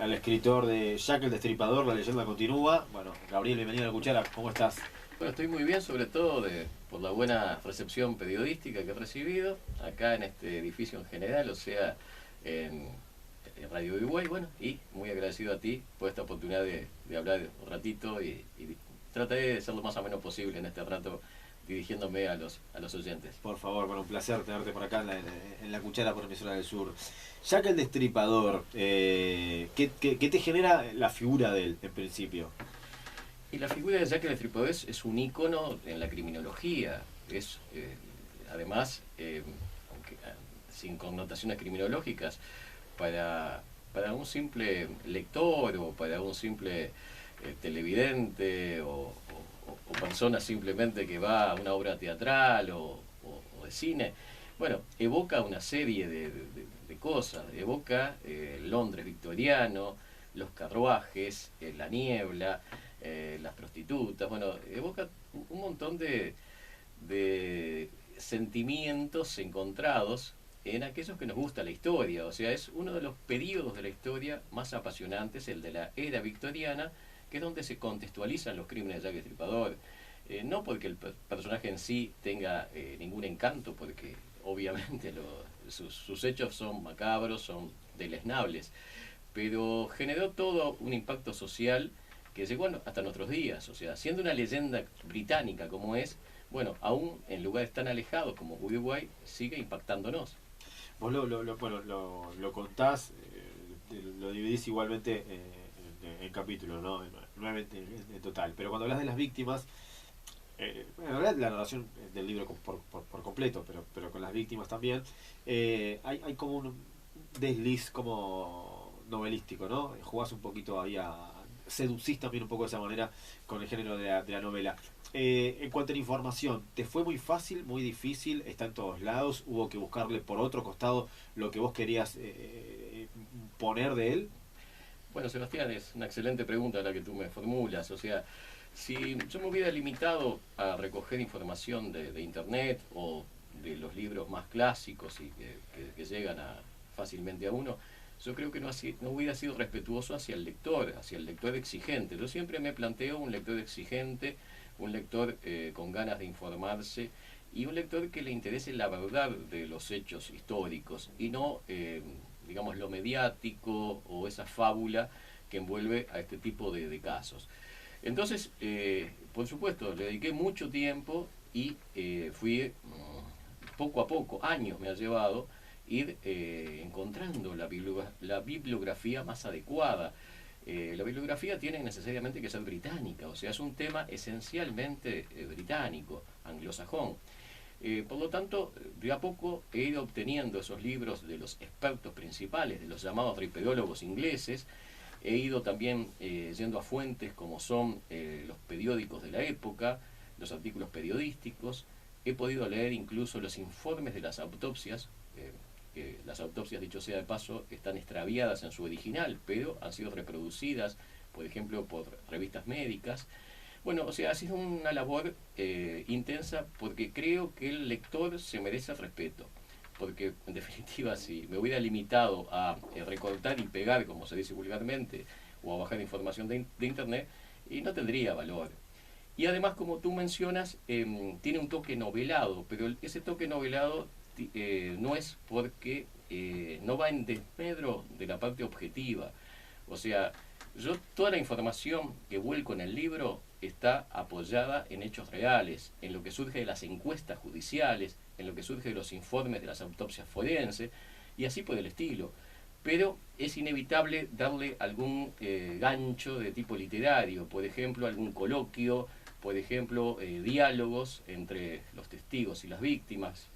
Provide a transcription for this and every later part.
al escritor de Jack el Destripador, la leyenda continúa. Bueno, Gabriel, bienvenido a La Cuchara, ¿cómo estás? Bueno, estoy muy bien, sobre todo por la buena recepción periodística que he recibido acá en este edificio en general, o sea, en, en Radio Uruguay, bueno, y muy agradecido a ti por esta oportunidad de hablar un ratito y trataré de ser lo más ameno posible en este rato dirigiéndome a los oyentes. Por favor, bueno, un placer tenerte por acá en la Cuchara por Emisora del Sur. Jack el Destripador, ¿qué te genera la figura de él, en principio? Y la figura de Jack el Destripador es un ícono en la criminología, es además, aunque sin connotaciones criminológicas, para un simple lector o para un simple televidente o persona simplemente que va a una obra teatral o de cine, bueno, evoca una serie de cosas, evoca Londres victoriano, los carruajes, la niebla, las prostitutas, bueno, evoca un montón de sentimientos encontrados en aquellos que nos gusta la historia. O sea, es uno de los periodos de la historia más apasionantes, el de la era victoriana, que es donde se contextualizan los crímenes de Jack el Destripador. No porque el personaje en sí tenga ningún encanto, porque obviamente sus hechos son macabros, son deleznables, pero generó todo un impacto social que llegó hasta nuestros días. O sea, siendo una leyenda británica como es, bueno, aún en lugares tan alejados como Uruguay, sigue impactándonos. Vos lo contás, lo dividís igualmente en capítulos, ¿no? 9 en total. Pero cuando hablas de las víctimas, en realidad la narración del libro por completo, pero con las víctimas también, hay como un desliz como novelístico, ¿no? Jugás un poquito ahí seducís también un poco de esa manera con el género de la novela. En cuanto a la información, ¿te fue muy fácil, muy difícil? ¿Está en todos lados? ¿Hubo que buscarle por otro costado lo que vos querías poner de él? Bueno, Sebastián, es una excelente pregunta la que tú me formulas. O sea, si yo me hubiera limitado a recoger información de internet o de los libros más clásicos y que llegan fácilmente a uno, yo creo que no hubiera sido respetuoso hacia el lector exigente. Yo siempre me planteo un lector exigente, un lector con ganas de informarse y un lector que le interese la verdad de los hechos históricos y no, digamos, lo mediático o esa fábula que envuelve a este tipo de casos. Entonces, por supuesto, le dediqué mucho tiempo y fui poco a poco, años me ha llevado, ir encontrando la bibliografía más adecuada. La bibliografía tiene necesariamente que ser británica, o sea, es un tema esencialmente británico, anglosajón. Por lo tanto, de a poco he ido obteniendo esos libros de los expertos principales, de los llamados ripedólogos ingleses. He ido también yendo a fuentes como son los periódicos de la época, los artículos periodísticos. He podido leer incluso los informes de las autopsias, que las autopsias, dicho sea de paso, están extraviadas en su original, pero han sido reproducidas, por ejemplo, por revistas médicas. Bueno, o sea, ha sido una labor intensa porque creo que el lector se merece respeto. Porque, en definitiva, si me hubiera limitado a recortar y pegar, como se dice vulgarmente, o a bajar información de internet, y no tendría valor. Y además, como tú mencionas, tiene un toque novelado, pero ese toque novelado no es porque no va en desmedro de la parte objetiva. O sea, yo toda la información que vuelco en el libro está apoyada en hechos reales, en lo que surge de las encuestas judiciales, en lo que surge de los informes de las autopsias forenses, y así por el estilo. Pero es inevitable darle algún gancho de tipo literario, por ejemplo, algún coloquio, por ejemplo, diálogos entre los testigos y las víctimas,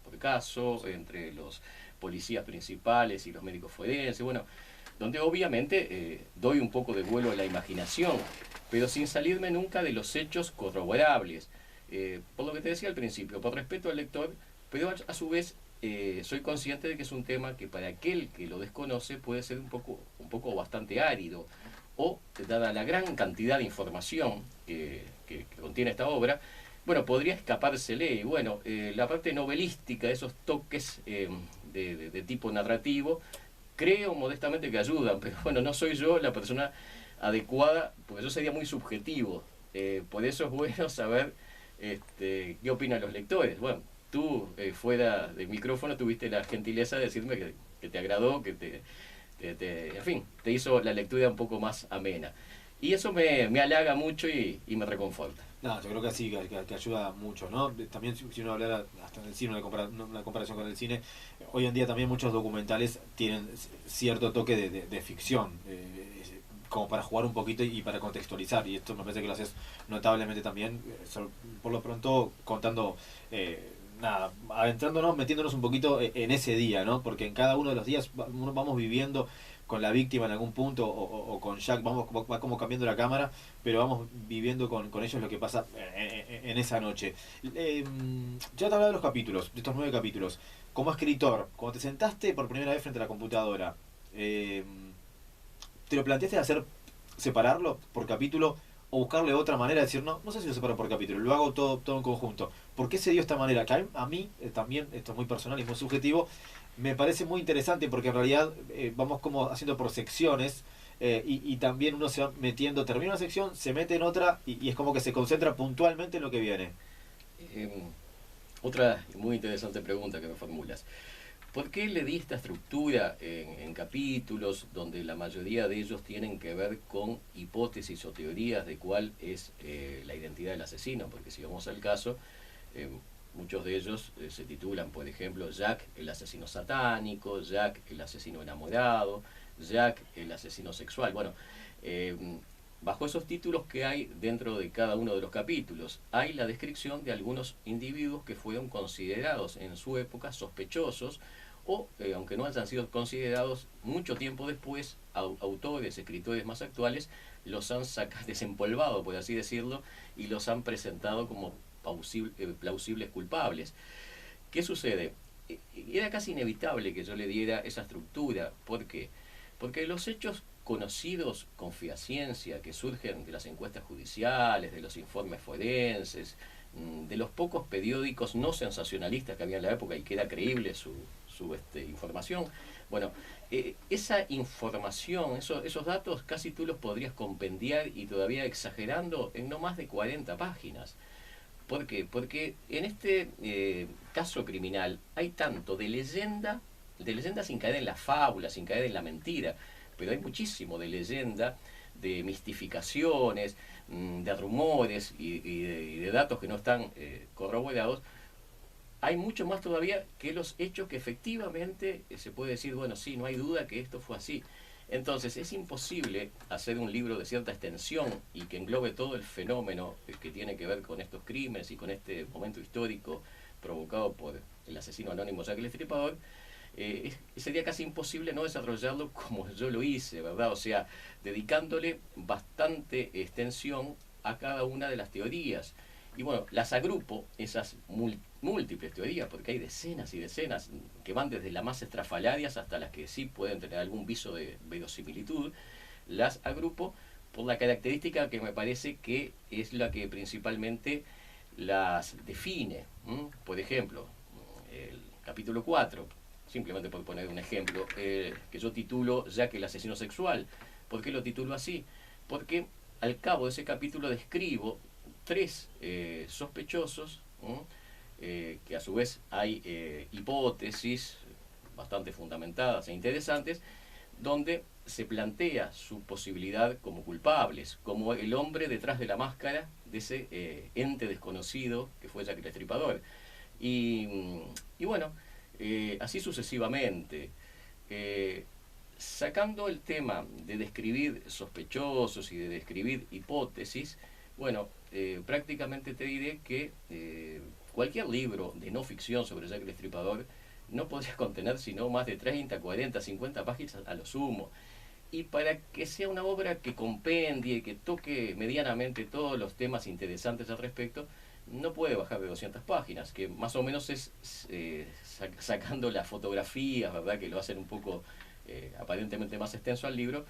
por caso, entre los policías principales y los médicos forenses, bueno, donde obviamente doy un poco de vuelo a la imaginación, pero sin salirme nunca de los hechos corroborables. Por lo que te decía al principio, por respeto al lector, pero a su vez soy consciente de que es un tema que para aquel que lo desconoce puede ser un poco bastante árido, o dada la gran cantidad de información que contiene esta obra, bueno, podría escapársele. Y bueno, la parte novelística, esos toques de tipo narrativo, creo modestamente que ayudan, pero bueno, no soy yo la persona adecuada, porque eso sería muy subjetivo. Por eso es bueno saber qué opinan los lectores. Bueno, tú fuera del micrófono tuviste la gentileza de decirme que te agradó, en fin, te hizo la lectura un poco más amena. Y eso me halaga mucho y me reconforta. No, yo creo que sí, que ayuda mucho, ¿no? También si uno hablara hasta en el cine, una comparación con el cine, hoy en día también muchos documentales tienen cierto toque de ficción, como para jugar un poquito y para contextualizar, y esto me parece que lo haces notablemente también, por lo pronto contando, nada, adentrándonos, metiéndonos un poquito en ese día, ¿no? Porque en cada uno de los días vamos viviendo con la víctima en algún punto o con Jack, va como cambiando la cámara, pero vamos viviendo con ellos lo que pasa en esa noche. Ya te hablaba de los capítulos, de estos 9 capítulos. Como escritor, cuando te sentaste por primera vez frente a la computadora, ¿te lo planteaste de separarlo por capítulo o buscarle otra manera de decir, no sé si lo separo por capítulo, lo hago todo en conjunto? ¿Por qué se dio esta manera? Que a mí también, esto es muy personal y muy subjetivo, me parece muy interesante porque en realidad vamos como haciendo por secciones, y también uno se va metiendo, termina una sección, se mete en otra y es como que se concentra puntualmente en lo que viene. Eh, Otra muy interesante pregunta que me formulas. ¿Por qué le di esta estructura en capítulos donde la mayoría de ellos tienen que ver con hipótesis o teorías de cuál es la identidad del asesino? Porque si vamos al caso, eh, muchos de ellos se titulan, por ejemplo, Jack el asesino satánico, Jack el asesino enamorado, Jack el asesino sexual. Bueno, eh, bajo esos títulos que hay dentro de cada uno de los capítulos, hay la descripción de algunos individuos que fueron considerados en su época sospechosos o, aunque no hayan sido considerados, mucho tiempo después, autores, escritores más actuales, los han desempolvado, por así decirlo, y los han presentado como plausibles culpables. ¿Qué sucede? Era casi inevitable que yo le diera esa estructura. ¿Por qué? Porque los hechos conocidos con fehaciencia que surgen de las encuestas judiciales, de los informes forenses, de los pocos periódicos no sensacionalistas que había en la época y que era creíble su información. Bueno, esa información, esos datos casi tú los podrías compendiar y todavía exagerando en no más de 40 páginas. ¿Por qué? Porque en este caso criminal hay tanto de leyenda sin caer en la fábula, sin caer en la mentira, pero hay muchísimo de leyenda, de mistificaciones, de rumores y de datos que no están corroborados. Hay mucho más todavía que los hechos que efectivamente se puede decir, bueno, sí, no hay duda que esto fue así. Entonces es imposible hacer un libro de cierta extensión y que englobe todo el fenómeno que tiene que ver con estos crímenes y con este momento histórico provocado por el asesino anónimo Jack el Estripador. Sería casi imposible no desarrollarlo como yo lo hice, ¿verdad? O sea, dedicándole bastante extensión a cada una de las teorías. Y bueno, las agrupo, esas múltiples teorías, porque hay decenas y decenas que van desde las más estrafalarias hasta las que sí pueden tener algún viso de verosimilitud. Las agrupo por la característica que me parece que es la que principalmente las define. Por ejemplo, el capítulo 4, simplemente por poner un ejemplo, que yo titulo Jack el asesino sexual. ¿Por qué lo titulo así? Porque al cabo de ese capítulo describo 3 sospechosos, que a su vez hay hipótesis bastante fundamentadas e interesantes, donde se plantea su posibilidad como culpables, como el hombre detrás de la máscara de ese ente desconocido que fue Jack el Estripador. Y bueno, así sucesivamente. Sacando el tema de describir sospechosos y de describir hipótesis, bueno, prácticamente te diré que cualquier libro de no ficción sobre Jack el Estripador no podría contener sino más de 30, 40, 50 páginas a lo sumo. Y para que sea una obra que compendie, que toque medianamente todos los temas interesantes al respecto, no puede bajar de 200 páginas, que más o menos es sacando las fotografías, ¿verdad?, que lo hacen un poco aparentemente más extenso al libro,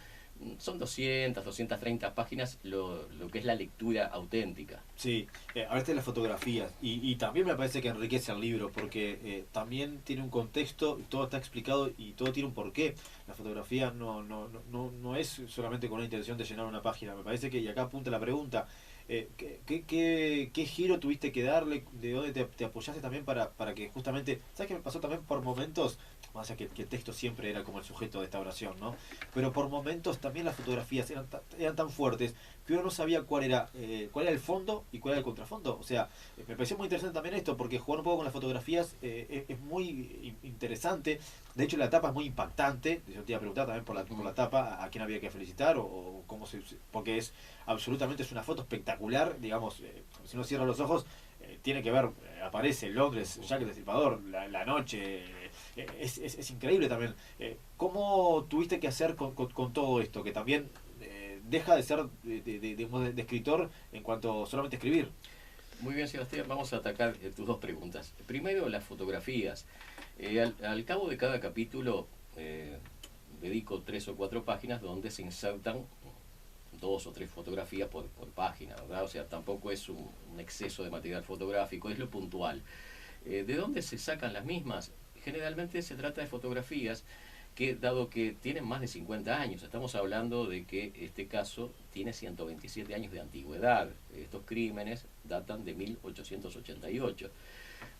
son 200, 230 páginas lo que es la lectura auténtica. Sí, ahora está las fotografías y también me parece que enriquece el libro porque también tiene un contexto, todo está explicado y todo tiene un porqué. La fotografía no es solamente con la intención de llenar una página, me parece que, y acá apunta la pregunta, ¿qué giro tuviste que darle? ¿De dónde te apoyaste también para que justamente, ¿sabes qué me pasó también por momentos? Más allá que el texto siempre era como el sujeto de esta oración, ¿no? Pero por momentos también las fotografías eran tan fuertes que uno no sabía cuál era el fondo y cuál era el contrafondo. O sea, me pareció muy interesante también esto, porque jugar un poco con las fotografías es muy interesante. De hecho, la tapa es muy impactante. Yo te iba a preguntar también por la tapa a quién había que felicitar o cómo porque es una foto espectacular, digamos, si uno cierra los ojos, tiene que ver, aparece Londres, Jack el Destripador, la noche, es increíble también. ¿Cómo tuviste que hacer con todo esto? Que también deja de ser de escritor en cuanto solamente escribir. Muy bien, Sebastián, vamos a atacar tus dos preguntas. Primero, las fotografías. Al cabo de cada capítulo dedico 3 o 4 páginas donde se insertan 2 o 3 fotografías por página, ¿verdad? O sea, tampoco es un exceso de material fotográfico, es lo puntual. ¿De dónde se sacan las mismas? Generalmente se trata de fotografías que, dado que tienen más de 50 años, estamos hablando de que este caso tiene 127 años de antigüedad. Estos crímenes datan de 1888.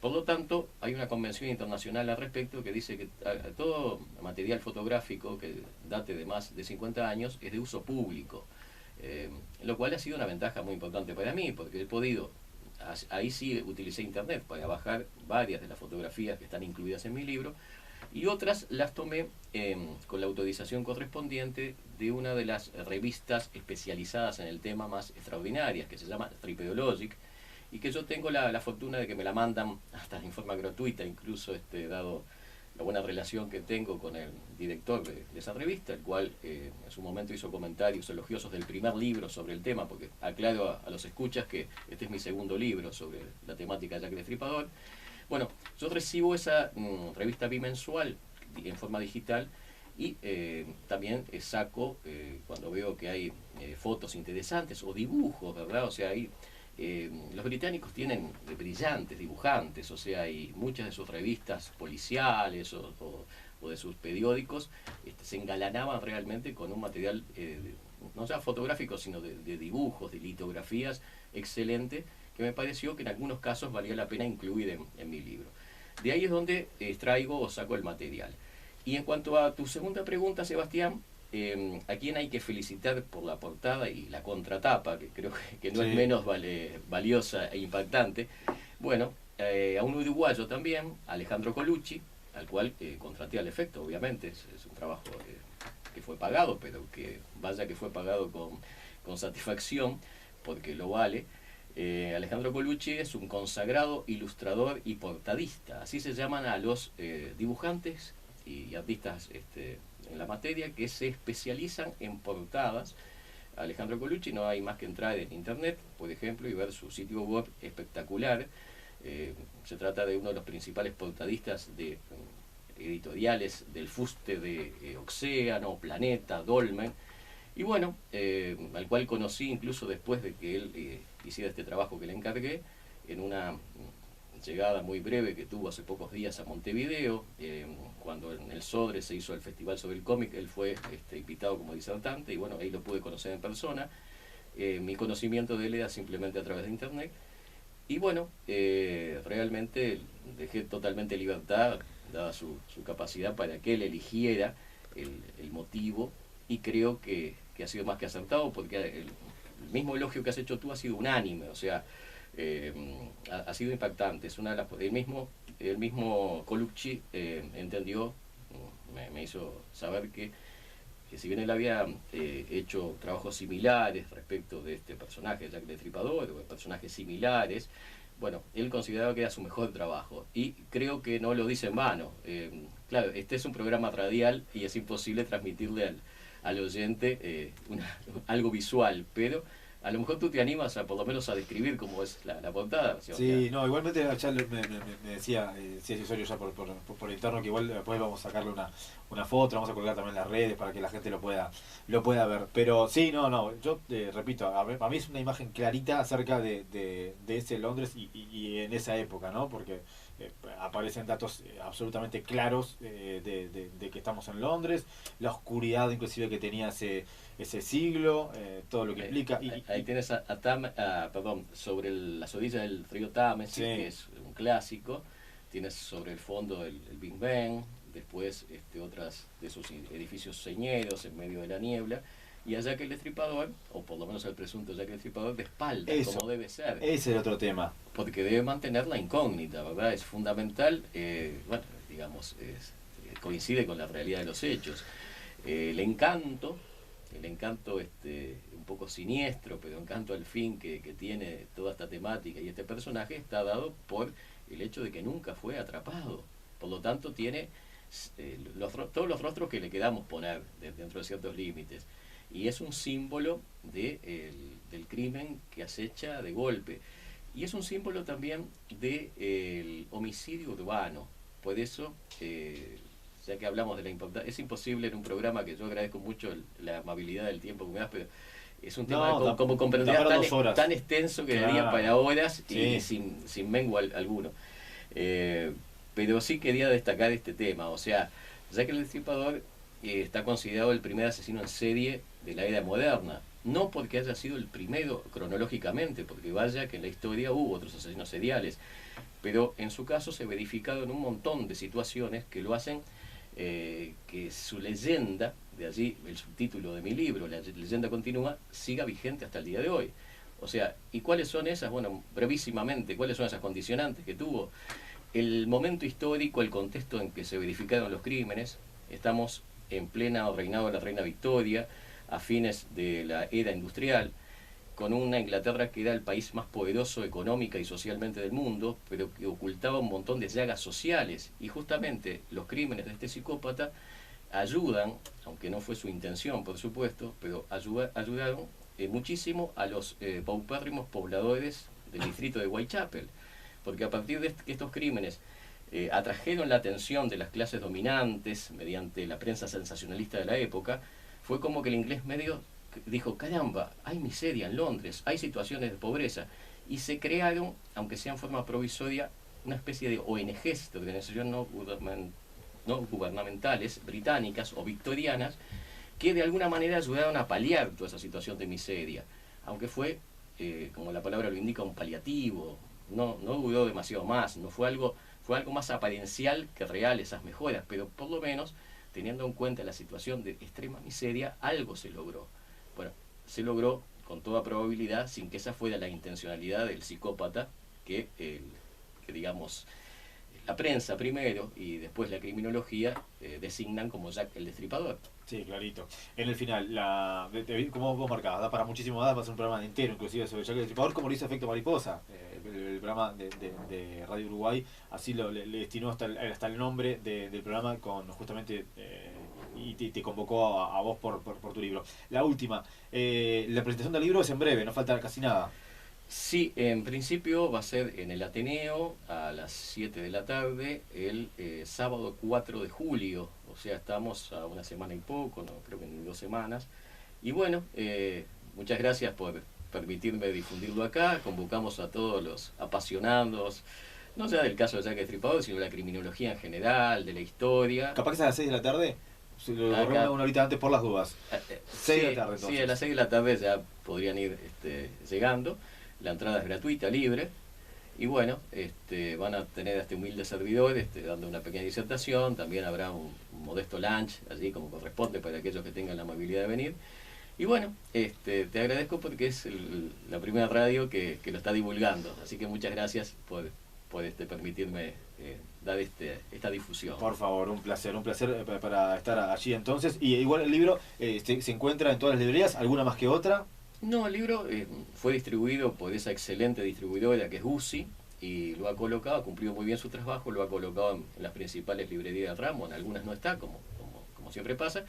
Por lo tanto, hay una convención internacional al respecto que dice que todo material fotográfico que date de más de 50 años es de uso público, lo cual ha sido una ventaja muy importante para mí, porque he podido, ahí sí utilicé internet para bajar varias de las fotografías que están incluidas en mi libro, y otras las tomé con la autorización correspondiente de una de las revistas especializadas en el tema más extraordinarias, que se llama Tripedologic, y que yo tengo la fortuna de que me la mandan hasta en forma gratuita, incluso dado la buena relación que tengo con el director de esa revista, el cual en su momento hizo comentarios elogiosos del primer libro sobre el tema, porque aclaro a los escuchas que este es mi segundo libro sobre la temática de Jack el Destripador. Bueno, yo recibo esa revista bimensual en forma digital y también saco, cuando veo que hay fotos interesantes o dibujos, ¿verdad? O sea, hay... los británicos tienen brillantes dibujantes, o sea, y muchas de sus revistas policiales o de sus periódicos se engalanaban realmente con un material, no ya fotográfico, sino de dibujos, de litografías excelente, que me pareció que en algunos casos valía la pena incluir en mi libro. De ahí es donde extraigo o saco el material. Y en cuanto a tu segunda pregunta, Sebastián, a quien hay que felicitar por la portada y la contratapa, que creo que no es menos valiosa e impactante. Bueno, a un uruguayo también, Alejandro Colucci, al cual contraté al efecto, obviamente, es un trabajo que fue pagado, pero que vaya que fue pagado con satisfacción, porque lo vale. Alejandro Colucci es un consagrado ilustrador y portadista, así se llaman a los dibujantes y artistas en la materia que se especializan en portadas. Alejandro Colucci, no hay más que entrar en internet, por ejemplo, y ver su sitio web espectacular. Se trata de uno de los principales portadistas de editoriales del fuste de Océano, Planeta, Dolmen, y bueno, al cual conocí incluso después de que él hiciera este trabajo que le encargué, en una llegada muy breve que tuvo hace pocos días a Montevideo, cuando en el Sodre se hizo el Festival sobre el Cómic. Él fue invitado como disertante y bueno, ahí lo pude conocer en persona. Mi conocimiento de él era simplemente a través de internet y bueno, realmente dejé totalmente libertad, dada su capacidad, para que él eligiera el motivo, y creo que ha sido más que acertado, porque el mismo elogio que has hecho tú ha sido unánime, o sea, ha sido impactante. Es una de las, el mismo Colucci entendió, me hizo saber que si bien él había hecho trabajos similares respecto de este personaje, Jack el Destripador, o de personajes similares, bueno, él consideraba que era su mejor trabajo, y creo que no lo dice en vano. Claro, este es un programa radial y es imposible transmitirle al oyente algo visual, pero a lo mejor tú te animas a por lo menos a describir cómo es la portada. Sí, no, igualmente ya me decía Ceci Osorio ya por interno que igual después vamos a sacarle una foto, vamos a colgar también en las redes para que la gente lo pueda ver. Pero sí, no, yo repito, a mí es una imagen clarita acerca de ese Londres y en esa época, ¿no? Porque aparecen datos absolutamente claros de que estamos en Londres, la oscuridad inclusive que tenía ese siglo, todo lo que implica. Ahí tienes perdón, sobre las orillas del río Támesis, Sí. que es un clásico. Tienes sobre el fondo el Big Ben, después otras de esos edificios señeros en medio de la niebla. Y a Jack el Destripador, o por lo menos al presunto Jack el Destripador, de espaldas, Eso, como debe ser. Ese es el otro tema. Porque debe mantener la incógnita, ¿verdad? Es fundamental, bueno, digamos, coincide con la realidad de los hechos. El encanto un poco siniestro, pero encanto al fin que tiene toda esta temática y este personaje está dado por el hecho de que nunca fue atrapado. Por lo tanto, tiene todos los rostros que le queramos poner dentro de ciertos límites. Y es un símbolo del crimen que acecha de golpe. Y es un símbolo también del homicidio urbano. Por eso, ya que hablamos de la importancia, es imposible en un programa que yo agradezco mucho la amabilidad del tiempo que me das, pero es un tema, como comprenderás, tan extenso que daría para horas y sin mengua alguno. Pero sí quería destacar este tema, o sea, ya que el Destripador está considerado el primer asesino en serie de la era moderna, no porque haya sido el primero cronológicamente, porque vaya que en la historia hubo otros asesinos seriales, pero en su caso se ha verificado en un montón de situaciones que lo hacen que su leyenda, de allí el subtítulo de mi libro, La leyenda continúa, siga vigente hasta el día de hoy. O sea, ¿y cuáles son esas? Bueno, brevísimamente, ¿cuáles son esas condicionantes que tuvo? El momento histórico, el contexto en que se verificaron los crímenes. Estamos en pleno reinado de la reina Victoria, a fines de la era industrial, con una Inglaterra que era el país más poderoso económica y socialmente del mundo, pero que ocultaba un montón de llagas sociales. Y justamente los crímenes de este psicópata ayudan, aunque no fue su intención, por supuesto, pero ayudaron muchísimo a los paupérrimos pobladores del distrito de Whitechapel. Porque a partir de estos crímenes atrajeron la atención de las clases dominantes mediante la prensa sensacionalista de la época, fue como que el inglés medio dijo, caramba, hay miseria en Londres, hay situaciones de pobreza, y se crearon, aunque sea en forma provisoria, una especie de ONGs, de organizaciones no gubernamentales, británicas o victorianas, que de alguna manera ayudaron a paliar toda esa situación de miseria, aunque fue, como la palabra lo indica, un paliativo, no duró demasiado más, fue algo más apariencial que real esas mejoras, pero por lo menos, teniendo en cuenta la situación de extrema miseria, algo se logró. Bueno, se logró con toda probabilidad sin que esa fuera la intencionalidad del psicópata que digamos, la prensa primero y después la criminología designan como Jack el Destripador. Sí, clarito. En el final, como vos marcabas, da para muchísimo más, va a ser un programa entero, inclusive sobre Jack el Destripador, como lo hizo Efecto Mariposa, el programa de Radio Uruguay, así le destinó hasta el nombre del programa con justamente y te convocó a vos por tu libro. La última, la presentación del libro es en breve, no falta casi nada. Sí, en principio va a ser en el Ateneo a las 7 de la tarde, el sábado 4 de julio, o sea, estamos a una semana y poco, no creo que ni 2 semanas. Y bueno, muchas gracias por permitirme difundirlo acá. Convocamos a todos los apasionados, no ya del caso de Jack el Destripador, sino de la criminología en general, de la historia. ¿Capaz que es a las 6 de la tarde? Se lo borramos una horita antes por las dudas. 6 de la tarde, entonces. Sí, a las 6 de la tarde ya podrían ir llegando. La entrada es gratuita, libre. Y bueno, van a tener a este humilde servidor dando una pequeña disertación. También habrá un modesto lunch, allí como corresponde para aquellos que tengan la amabilidad de venir. Y bueno, te agradezco porque es la primera radio que lo está divulgando. Así que muchas gracias por permitirme dar esta difusión. Por favor, un placer para estar allí entonces. Y igual el libro se encuentra en todas las librerías, alguna más que otra. No, el libro fue distribuido por esa excelente distribuidora que es UCI y lo ha colocado, ha cumplido muy bien su trabajo, lo ha colocado en las principales librerías de ramo, en algunas no está, como siempre pasa,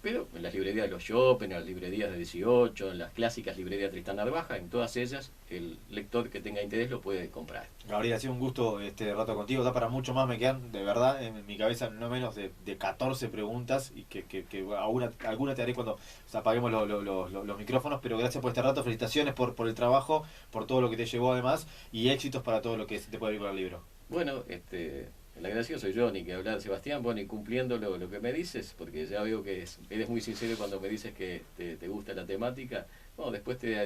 Pero en las librerías de los Chopin, en las librerías de 18, en las clásicas librerías Tristán Narvaja, en todas ellas el lector que tenga interés lo puede comprar. Gabriel, ha sido un gusto este rato contigo, da para mucho más, me quedan de verdad en mi cabeza no menos de 14 preguntas y que alguna te haré cuando apaguemos los micrófonos, pero gracias por este rato, felicitaciones por el trabajo, por todo lo que te llevó además y éxitos para todo lo que te puede ir con el libro. Bueno, el agradecido soy yo, ni que hablar, Sebastián, bueno, y cumpliendo lo que me dices, porque ya veo que eres muy sincero cuando me dices que te gusta la temática, bueno, después te